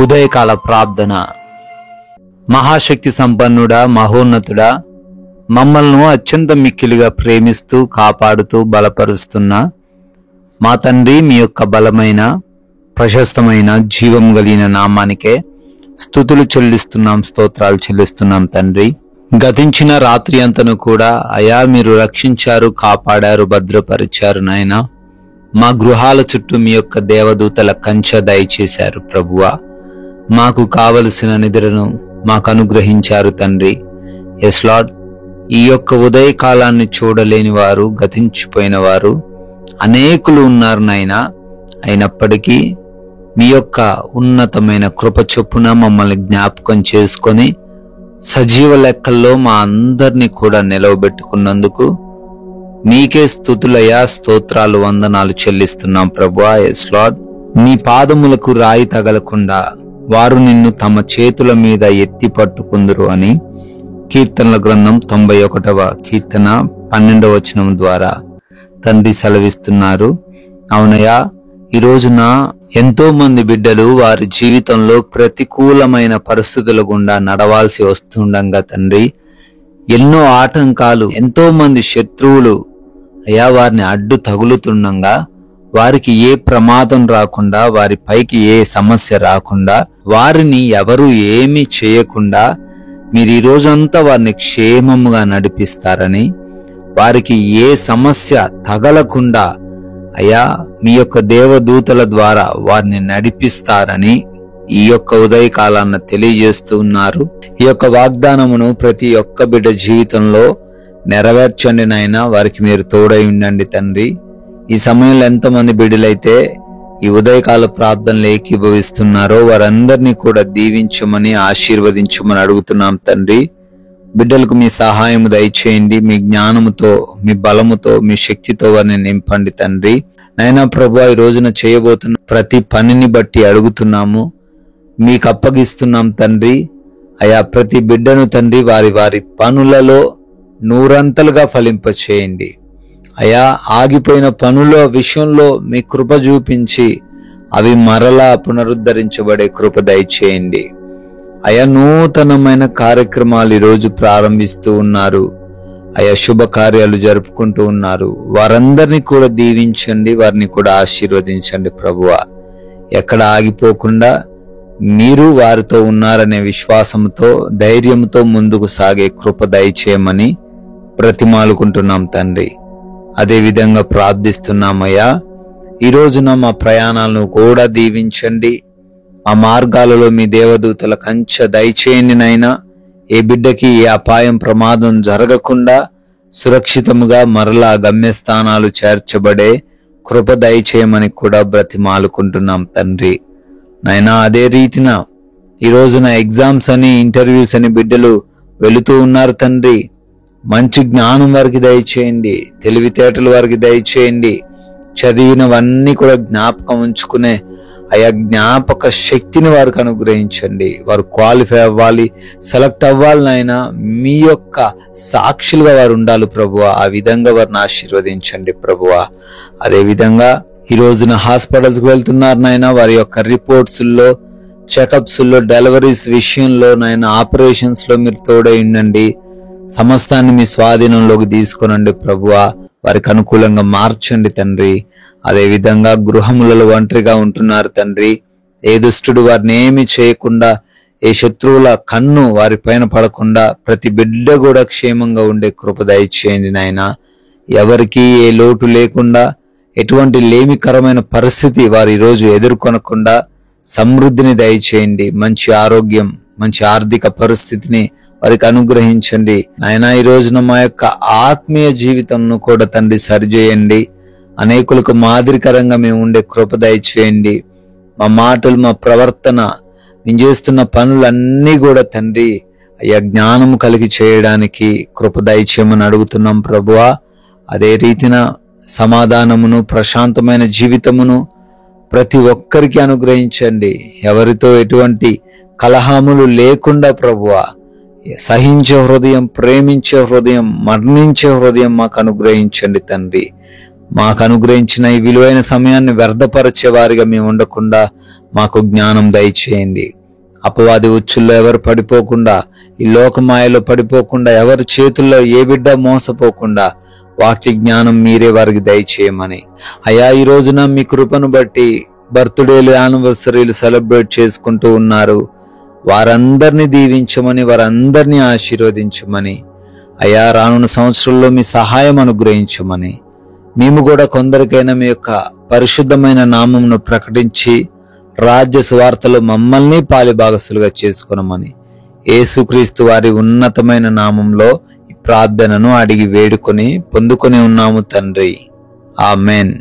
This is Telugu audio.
ఉదయకాల ప్రార్థన. మహాశక్తి సంపన్నుడా, మహోన్నతుడా, మమ్మల్ని అత్యంత మిక్కిలిగా ప్రేమిస్తూ కాపాడుతూ బలపరుస్తున్న మా తండ్రి, మీ యొక్క బలమైన ప్రశస్తమైన జీవం కలిగిన నామానికే స్తుతులు చెల్లిస్తున్నాం, స్తోత్రాలు చెల్లిస్తున్నాం తండ్రి. గతించిన రాత్రి అంతను కూడా అయా మీరు రక్షించారు, కాపాడారు, భద్రపరిచారు నాయన. మా గృహాల చుట్టూ మీ యొక్క దేవదూతల కంచె దయచేశారు ప్రభువా. మాకు కావలసిన నిద్రను మాకు అనుగ్రహించారు తండ్రి. ఎస్ లార్డ్, ఈ యొక్క ఉదయకాలాన్ని చూడలేని వారు, గతించిపోయిన వారు అనేకులు ఉన్నారు నాయన. అయినప్పటికీ మీ యొక్క ఉన్నతమైన కృప చొప్పున మమ్మల్ని జ్ఞాపకం చేసుకొని సజీవ లెక్కల్లో మా అందరినీ కూడా నిలవబెట్టుకున్నందుకు మీకే స్తుతులయ్యా, స్తోత్రాలు, వందనాలు చెల్లిస్తున్నాం ప్రభువా. ఎస్ లార్డ్, నీ పాదములకు రాయి తగలకుండా వారు నిన్ను తమ చేతుల మీద ఎత్తి పట్టుకుందురు అని కీర్తనల గ్రంథం 91వ కీర్తన 12వ వచనం ద్వారా తండ్రి సెలవిస్తున్నారు. అవునయ్యా, ఈ రోజున ఎంతో మంది బిడ్డలు వారి జీవితంలో ప్రతికూలమైన పరిస్థితుల గుండా నడవాల్సి వస్తుండగా తండ్రి, ఎన్నో ఆటంకాలు, ఎంతో మంది శత్రువులు అయ్యా వారిని అడ్డు తగులుతుండగా వారికి ఏ ప్రమాదం రాకుండా, వారి పైకి ఏ సమస్య రాకుండా, వారిని ఎవరు ఏమీ చేయకుండా మీరు ఈ రోజంతా వారిని క్షేమముగా నడిపిస్తారని, వారికి ఏ సమస్య తగలకుండా అయ్యా మీ యొక్క దేవదూతల ద్వారా వారిని నడిపిస్తారని ఈ యొక్క ఉదయకాలాన్న తెలియజేస్తూ ఉన్నారు. ఈ యొక్క వాగ్దానమును ప్రతి ఒక్క బిడ్డ జీవితంలో నెరవేర్చండి నాయనా. వారికి మీరు తోడై ఉండండి తండ్రి. ఈ సమయంలో ఎంతమంది బిడ్డలైతే ఈ ఉదయకాల ప్రార్థనలు ఏకీభవిస్తున్నారో వారందరినీ కూడా దీవించమని, ఆశీర్వదించమని అడుగుతున్నాం తండ్రి. బిడ్డలకు మీ సహాయం దయచేయండి. మీ జ్ఞానముతో, మీ బలముతో, మీ శక్తితో వారిని నింపండి తండ్రి. నైనా ప్రభువా, ఈ రోజున చేయబోతున్న ప్రతి పనిని బట్టి అడుగుతున్నాము, మీకు అప్పగిస్తున్నాం తండ్రి. అయా ప్రతి బిడ్డను తండ్రి వారి వారి పనులలో నూరంతలుగా ఫలింపచేయండి. అయా ఆగిపోయిన పనుల విషయంలో మీ కృప చూపించి అవి మరలా పునరుద్ధరించబడే కృప దయచేయండి. అయా నూతనమైన కార్యక్రమాలు ఈరోజు ప్రారంభిస్తూ ఉన్నారు. అయా శుభకార్యాలు జరుపుకుంటూ ఉన్నారు. వారందరినీ కూడా దీవించండి, వారిని కూడా ఆశీర్వదించండి ప్రభువా. ఎక్కడ ఆగిపోకుండా మీరు వారితో ఉన్నారనే విశ్వాసంతో, ధైర్యంతో ముందుకు సాగే కృప దయచేయమని బ్రతిమాలుకుంటున్నాం తండ్రి. అదే విధంగా ప్రార్థిస్తున్నామయ్యా. ఈ రోజున మా ప్రయాణాలను కూడా దీవించండి. మా మార్గాలలో మీ దేవదూతల కంచె దయచేయండి నాయనా. ఏ బిడ్డకి ఏ అపాయం, ప్రమాదం జరగకుండా సురక్షితముగా మరలా గమ్యస్థానాలు చేర్చబడే కృప దయచేయమని కూడా బ్రతిమాలుకుంటున్నాం తండ్రి. నాయనా అదే రీతిన ఈ రోజున ఎగ్జామ్స్ అని, ఇంటర్వ్యూస్ అని బిడ్డలు వెళుతూ ఉన్నారు తండ్రి. మంచి జ్ఞానం వారికి దయచేయండి, తెలివితేటలు వారికి దయచేయండి. చదివినవన్నీ కూడా జ్ఞాపకం ఉంచుకునే అయా జ్ఞాపక శక్తిని వారికి అనుగ్రహించండి. వారు క్వాలిఫై అవ్వాలి, సెలెక్ట్ అవ్వాలి నాయన. మీ యొక్క సాక్షులుగా వారు ఉండాలి ప్రభువా. ఆ విధంగా వారిని ఆశీర్వదించండి ప్రభువా. అదే విధంగా ఈ రోజున హాస్పిటల్స్కి వెళ్తున్నారు నాయన. వారి యొక్క రిపోర్ట్స్లో, చెకప్స్లో, డెలివరీస్ విషయంలో నాయన, ఆపరేషన్స్ లో మీరు తోడై ఉండండి. సమస్తాన్ని మీ స్వాధీనంలోకి తీసుకునండి ప్రభువా. వారికి అనుకూలంగా మార్చండి తండ్రి. అదే విధంగా గృహములలో ఒంటరిగా ఉంటున్నారు తండ్రి. ఏ దుష్టుడు వారిని ఏమి చేయకుండా, ఏ శత్రువుల కన్ను వారి పైన పడకుండా ప్రతి బిడ్డ కూడా క్షేమంగా ఉండే కృప దయచేయండి నాయన. ఎవరికి ఏ లోటు లేకుండా, ఎటువంటి లేమికరమైన పరిస్థితి వారు ఈరోజు ఎదుర్కొనకుండా సమృద్ధిని దయచేయండి. మంచి ఆరోగ్యం, మంచి ఆర్థిక పరిస్థితిని వారికి అనుగ్రహించండి నాయనా. ఈ రోజున మా యొక్క ఆత్మీయ జీవితంను కూడా తండ్రి సరిచేయండి. అనేకులకు మాదిరికరంగా మేము ఉండే కృప దయచేయండి. మా మాటలు, మా ప్రవర్తన, మేము చేస్తున్న పనులన్నీ కూడా తండ్రి అయ్యా జ్ఞానం కలిగి చేయడానికి కృప దయచేయమని అడుగుతున్నాం ప్రభువా. అదే రీతిన సమాధానమును, ప్రశాంతమైన జీవితమును ప్రతి ఒక్కరికి అనుగ్రహించండి. ఎవరితో ఎటువంటి కలహములు లేకుండా ప్రభువా, సహించే హృదయం, ప్రేమించే హృదయం, మరణించే హృదయం మాకు అనుగ్రహించండి తండ్రి. మాకు అనుగ్రహించిన ఈ విలువైన సమయాన్ని వ్యర్థపరిచే వారిగా మేము ఉండకుండా మాకు జ్ఞానం దయచేయండి. అపవాది ఉచ్చుల్లో ఎవరు పడిపోకుండా, ఈ లోకమాయలో పడిపోకుండా, ఎవరి చేతుల్లో ఏ బిడ్డ మోసపోకుండా వాక్య జ్ఞానం మీరే వారికి దయచేయమని. అయ్యా, ఈ రోజున మీ కృపను బట్టి బర్త్డేలు, యానివర్సరీలు సెలబ్రేట్ చేసుకుంటూ ఉన్నారు. వారందరినీ దీవించమని, వారందరినీ ఆశీర్వదించమని. అయ్యా, రానున్న సంవత్సరంలో మీ సహాయం అనుగ్రహించమని. మేము కూడా కొందరికైనా మీ యొక్క పరిశుద్ధమైన నామమును ప్రకటించి రాజ్య సువార్తలో మమ్మల్ని పాలిభాగస్తులుగా చేసుకొనమని యేసుక్రీస్తు వారి ఉన్నతమైన నామంలో ఈ ప్రార్థనను అడిగి వేడుకొని పొందుకొని ఉన్నాము తండ్రి. ఆమెన్.